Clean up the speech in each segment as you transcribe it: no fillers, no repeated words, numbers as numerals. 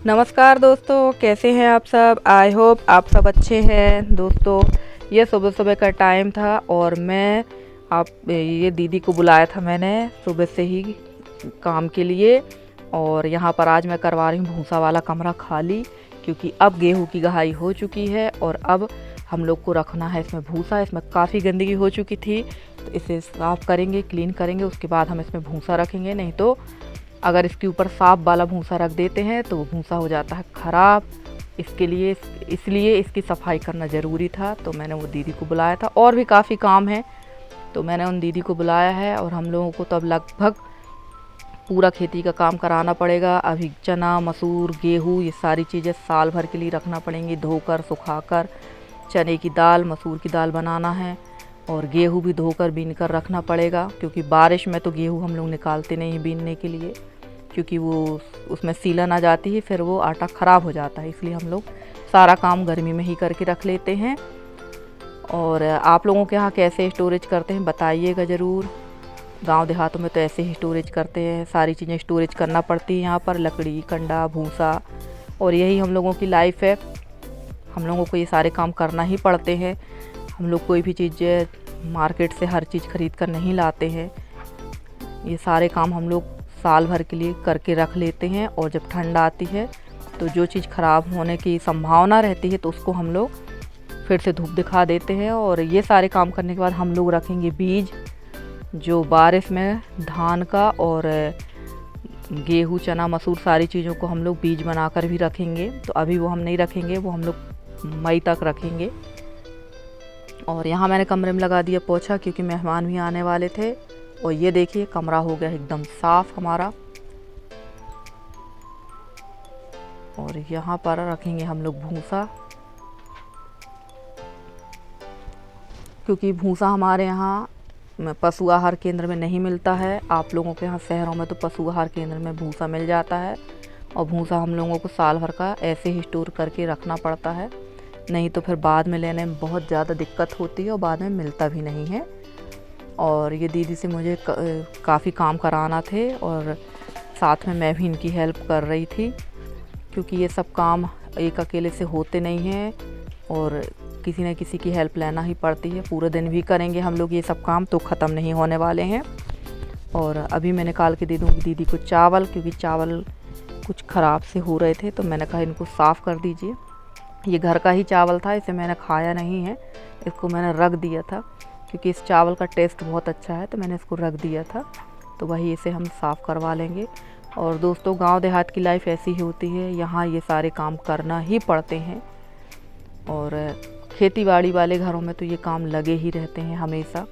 नमस्कार दोस्तों, कैसे हैं आप सब। आई होप आप सब अच्छे हैं। दोस्तों, ये सुबह सुबह का टाइम था और मैं आप ये दीदी को बुलाया था मैंने सुबह से ही काम के लिए। और यहाँ पर आज मैं करवा रही हूँ भूसा वाला कमरा खाली, क्योंकि अब गेहूँ की गहाई हो चुकी है और अब हम लोग को रखना है इसमें भूसा। इसमें काफ़ी गंदगी हो चुकी थी, तो इसे साफ़ करेंगे, क्लीन करेंगे, उसके बाद हम इसमें भूसा रखेंगे। नहीं तो अगर इसके ऊपर साफ वाला भूसा रख देते हैं तो वो भूसा हो जाता है ख़राब। इसलिए इसकी सफाई करना ज़रूरी था, तो मैंने वो दीदी को बुलाया था। और भी काफ़ी काम है, तो मैंने उन दीदी को बुलाया है। और हम लोगों को तो अब लगभग पूरा खेती का काम कराना पड़ेगा। अभी चना, मसूर, गेहूँ, ये सारी चीज़ें साल भर के लिए रखना पड़ेंगी, धोकर सुखाकर। चने की दाल, मसूर की दाल बनाना है और गेहूँ भी धोकर बीन कर रखना पड़ेगा, क्योंकि बारिश में तो गेहूँ हम लोग निकालते नहीं बीनने के लिए, क्योंकि वो उसमें सीलन आ जाती है, फिर वो आटा ख़राब हो जाता है। इसलिए हम लोग सारा काम गर्मी में ही करके रख लेते हैं। और आप लोगों के यहाँ कैसे स्टोरेज करते हैं बताइएगा ज़रूर। गांव देहातों में तो ऐसे ही स्टोरेज करते हैं, सारी चीज़ें स्टोरेज करना पड़ती है यहाँ पर, लकड़ी, कंडा, भूसा, और यही हम लोगों की लाइफ है। हम लोगों को ये सारे काम करना ही पड़ते हैं। हम लोग कोई भी चीज़ मार्केट से हर चीज़ खरीद कर नहीं लाते हैं। ये सारे काम हम लोग साल भर के लिए करके रख लेते हैं। और जब ठंड आती है तो जो चीज़ ख़राब होने की संभावना रहती है तो उसको हम लोग फिर से धूप दिखा देते हैं। और ये सारे काम करने के बाद हम लोग रखेंगे बीज, जो बारिश में धान का और गेहूँ, चना, मसूर, सारी चीज़ों को हम लोग बीज बनाकर भी रखेंगे। तो अभी वो हम नहीं रखेंगे, वो हम लोग मई तक रखेंगे। और यहाँ मैंने कमरे में लगा दिया पोछा, क्योंकि मेहमान भी आने वाले थे। और ये देखिए कमरा हो गया एकदम साफ हमारा। और यहाँ पर रखेंगे हम लोग भूसा, क्योंकि भूसा हमारे यहाँ पशु आहार केंद्र में नहीं मिलता है। आप लोगों के यहाँ शहरों में तो पशु आहार केंद्र में भूसा मिल जाता है। और भूसा हम लोगों को साल भर का ऐसे ही स्टोर करके रखना पड़ता है, नहीं तो फिर बाद में लेने में बहुत ज़्यादा दिक्कत होती है और बाद में मिलता भी नहीं है। और ये दीदी से मुझे काफ़ी काम कराना थे और साथ में मैं भी इनकी हेल्प कर रही थी, क्योंकि ये सब काम एक अकेले से होते नहीं हैं और किसी न किसी की हेल्प लेना ही पड़ती है। पूरे दिन भी करेंगे हम लोग ये सब काम तो ख़त्म नहीं होने वाले हैं। और अभी मैं निकाल के दे दूँगी दीदी को चावल, क्योंकि चावल कुछ ख़राब से हो रहे थे, तो मैंने कहा इनको साफ़ कर दीजिए। ये घर का ही चावल था, इसे मैंने खाया नहीं है, इसको मैंने रख दिया था, क्योंकि इस चावल का टेस्ट बहुत अच्छा है, तो मैंने इसको रख दिया था। तो वही इसे हम साफ़ करवा लेंगे। और दोस्तों, गांव देहात की लाइफ ऐसी ही होती है, यहाँ ये सारे काम करना ही पड़ते हैं। और खेती बाड़ी वाले घरों में तो ये काम लगे ही रहते हैं हमेशा।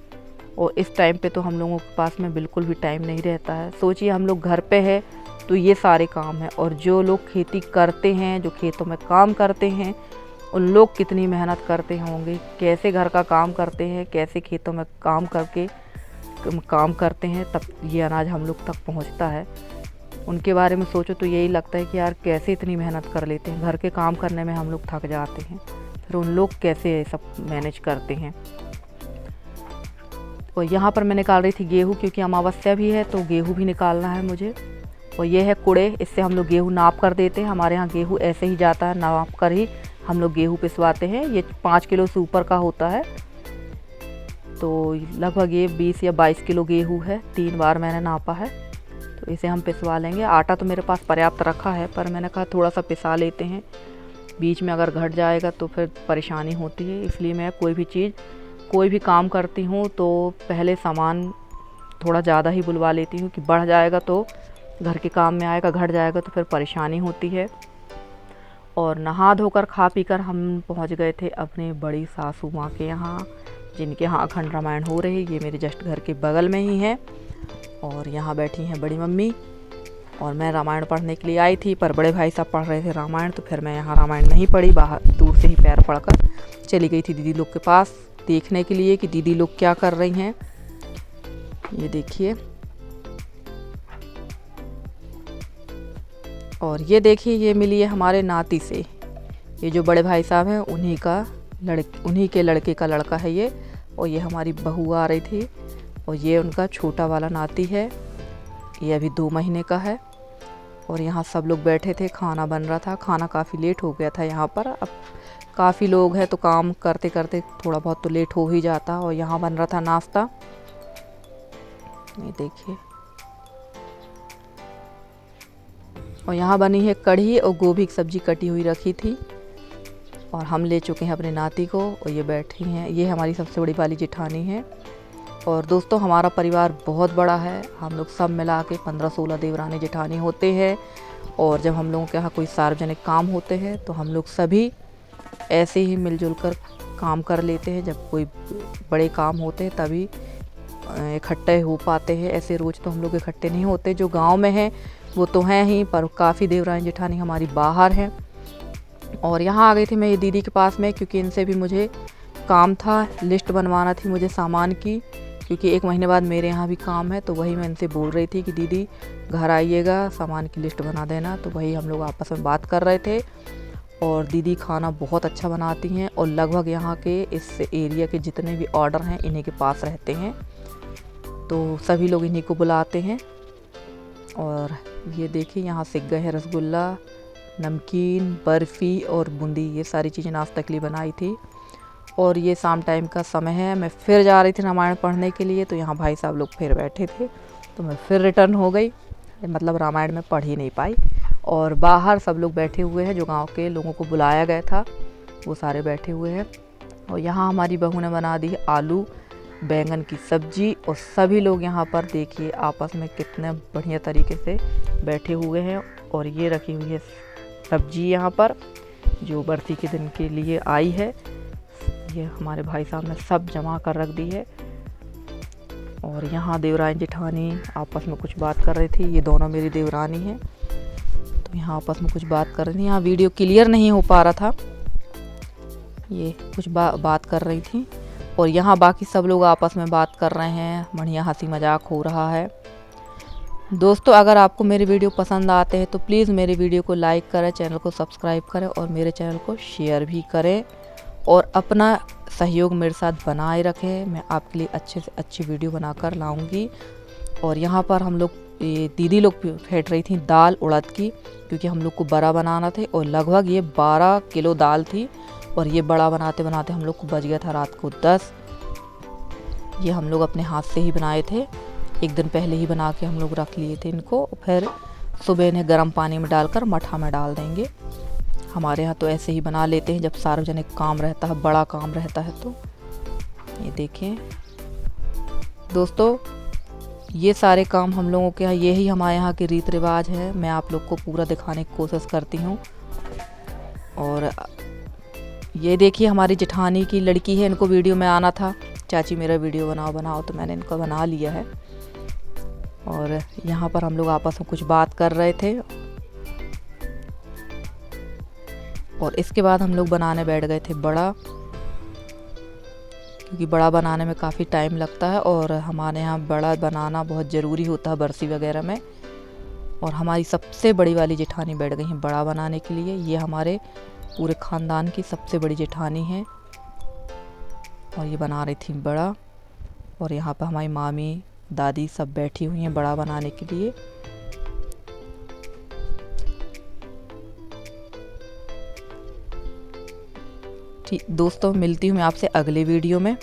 और इस टाइम पे तो हम लोगों के पास में बिल्कुल भी टाइम नहीं रहता है। सोचिए हम लोग घर पे है तो ये सारे काम हैं, और जो लोग खेती करते हैं, जो खेतों में काम करते हैं, उन लोग कितनी मेहनत करते होंगे, कैसे घर का काम करते हैं, कैसे खेतों में काम करके काम करते हैं, तब ये अनाज हम लोग तक पहुंचता है। उनके बारे में सोचो तो यही लगता है कि यार कैसे इतनी मेहनत कर लेते हैं। घर के काम करने में हम लोग थक जाते हैं, फिर उन लोग कैसे ये सब मैनेज करते हैं। और यहाँ पर मैं निकाल रही थी गेहूँ, क्योंकि अमावस्या भी है तो गेहूँ भी निकालना है मुझे। और ये है कुड़े, इससे हम लोग गेहूँ नाप कर देते हैं। हमारे यहाँ गेहूँ ऐसे ही जाता है, नाप कर ही हम लोग गेहूँ पिसवाते हैं। ये 5 किलो से ऊपर का होता है, तो लगभग ये 20 या 22 किलो गेहूँ है। 3 बार मैंने नापा है, तो इसे हम पिसवा लेंगे। आटा तो मेरे पास पर्याप्त रखा है, पर मैंने कहा थोड़ा सा पिसा लेते हैं, बीच में अगर घट जाएगा तो फिर परेशानी होती है। इसलिए मैं कोई भी काम करती हूँ तो पहले सामान थोड़ा ज़्यादा ही बुलवा लेती हूँ, कि बढ़ जाएगा तो घर के काम में आएगा, घट जाएगा तो फिर परेशानी होती है। और नहा धोकर खा पी कर हम पहुँच गए थे अपने बड़ी सासू माँ के यहाँ, जिनके यहाँ अखंड रामायण हो रही है। ये मेरे जस्ट घर के बगल में ही है। और यहाँ बैठी हैं बड़ी मम्मी, और मैं रामायण पढ़ने के लिए आई थी, पर बड़े भाई साहब पढ़ रहे थे रामायण, तो फिर मैं यहाँ रामायण नहीं पढ़ी, बाहर दूर से ही पैर पढ़कर चली गई थी दीदी लोग के पास, देखने के लिए कि दीदी लोग क्या कर रही हैं। ये देखिए, और ये देखिए ये मिली है हमारे नाती से। ये जो बड़े भाई साहब हैं उन्हीं के लड़के का लड़का है ये। और ये हमारी बहू आ रही थी, और ये उनका छोटा वाला नाती है, ये अभी 2 महीने का है। और यहाँ सब लोग बैठे थे, खाना बन रहा था। खाना काफ़ी लेट हो गया था यहाँ पर। अब काफ़ी लोग हैं तो काम करते करते थोड़ा बहुत तो लेट हो ही जाता। और यहाँ बन रहा था नाश्ता, ये देखिए। और यहाँ बनी है कढ़ी और गोभी की सब्जी कटी हुई रखी थी। और हम ले चुके हैं अपने नाती को और ये बैठी हैं। ये हमारी सबसे बड़ी वाली जेठानी है। और दोस्तों हमारा परिवार बहुत बड़ा है, हम लोग सब मिला के 15-16 देवरानी जेठानी होते हैं। और जब हम लोगों के यहाँ कोई सार्वजनिक काम होते हैं तो हम लोग सभी ऐसे ही मिलजुल कर काम कर लेते हैं। जब कोई बड़े काम होते हैं तभी इकट्ठे हो पाते हैं, ऐसे रोज़ तो हम लोग इकट्ठे नहीं होते। जो गांव में हैं वो तो हैं ही, पर काफ़ी देवरानी जेठानी हमारी बाहर हैं। और यहाँ आ गई थी मैं ये दीदी के पास में, क्योंकि इनसे भी मुझे काम था, लिस्ट बनवाना थी मुझे सामान की, क्योंकि 1 महीने बाद मेरे यहाँ भी काम है। तो वही मैं इनसे बोल रही थी कि दीदी घर आइएगा, सामान की लिस्ट बना देना। तो वही हम लोग आपस में बात कर रहे थे। और दीदी खाना बहुत अच्छा बनाती हैं और लगभग यहाँ के इस एरिया के जितने भी ऑर्डर हैं इन्हीं के पास रहते हैं, तो सभी लोग इन्हीं को बुलाते हैं। और ये देखिए यहाँ सीख गए हैं रसगुल्ला, नमकीन, बर्फ़ी और बूंदी, ये सारी चीज़ें नाश्ता के लिए बनाई थी। और ये शाम टाइम का समय है, मैं फिर जा रही थी रामायण पढ़ने के लिए। तो यहाँ भाई साहब लोग फिर बैठे थे तो मैं फिर रिटर्न हो गई, मतलब रामायण में पढ़ ही नहीं पाई। और बाहर सब लोग बैठे हुए हैं, जो गांव के लोगों को बुलाया गया था वो सारे बैठे हुए हैं। और यहाँ हमारी बहू ने बना दी आलू बैंगन की सब्जी। और सभी लोग यहाँ पर देखिए आपस में कितने बढ़िया तरीके से बैठे हुए हैं। और ये रखी हुई है सब्जी यहाँ पर, जो बरसी के दिन के लिए आई है। ये हमारे भाई साहब ने सब जमा कर रख दी है। और यहाँ देवरानी जेठानी आपस में कुछ बात कर रही थी, ये दोनों मेरी देवरानी हैं, तो यहाँ आपस में कुछ बात कर रही थी। यहाँ वीडियो क्लियर नहीं हो पा रहा था, ये कुछ बात कर रही थी। और यहाँ बाकी सब लोग आपस में बात कर रहे हैं, बढ़िया हंसी मजाक हो रहा है। दोस्तों अगर आपको मेरे वीडियो पसंद आते हैं तो प्लीज़ मेरे वीडियो को लाइक करें, चैनल को सब्सक्राइब करें और मेरे चैनल को शेयर भी करें। और अपना सहयोग मेरे साथ बनाए रखें, मैं आपके लिए अच्छे से अच्छी वीडियो बनाकर लाऊंगी। और यहाँ पर हम लोग, ये दीदी लोग फेंट रही थी दाल उड़द की, क्योंकि हम लोग को बड़ा बनाना थे। और लगभग ये 12 किलो दाल थी। और ये बड़ा बनाते बनाते हम लोग को बज गया था रात को 10। ये हम लोग अपने हाथ से ही बनाए थे, एक दिन पहले ही बना के हम लोग रख लिए थे इनको। फिर सुबह इन्हें गर्म पानी में डालकर मठा में डाल देंगे। हमारे यहाँ तो ऐसे ही बना लेते हैं जब सार्वजनिक काम रहता है, बड़ा काम रहता है। तो ये देखें दोस्तों, ये सारे काम हम लोगों के यहाँ, यही हमारे यहाँ के रीति रिवाज है। मैं आप लोग को पूरा दिखाने की कोशिश करती हूँ। और ये देखिए हमारी जेठानी की लड़की है, इनको वीडियो में आना था, चाची मेरा वीडियो बनाओ बनाओ, तो मैंने इनको बना लिया है। और यहाँ पर हम लोग आपस में कुछ बात कर रहे थे। और इसके बाद हम लोग बनाने बैठ गए थे बड़ा, क्योंकि बड़ा बनाने में काफ़ी टाइम लगता है। और हमारे यहाँ बड़ा बनाना बहुत ज़रूरी होता है बरसी वगैरह में। और हमारी सबसे बड़ी वाली जेठानी बैठ गई हैं बड़ा बनाने के लिए। ये हमारे पूरे ख़ानदान की सबसे बड़ी जेठानी है और ये बना रही थी बड़ा। और यहाँ पर हमारी मामी दादी सब बैठी हुई हैं बड़ा बनाने के लिए। ठीक दोस्तों, मिलती हूँ मैं आपसे अगले वीडियो में।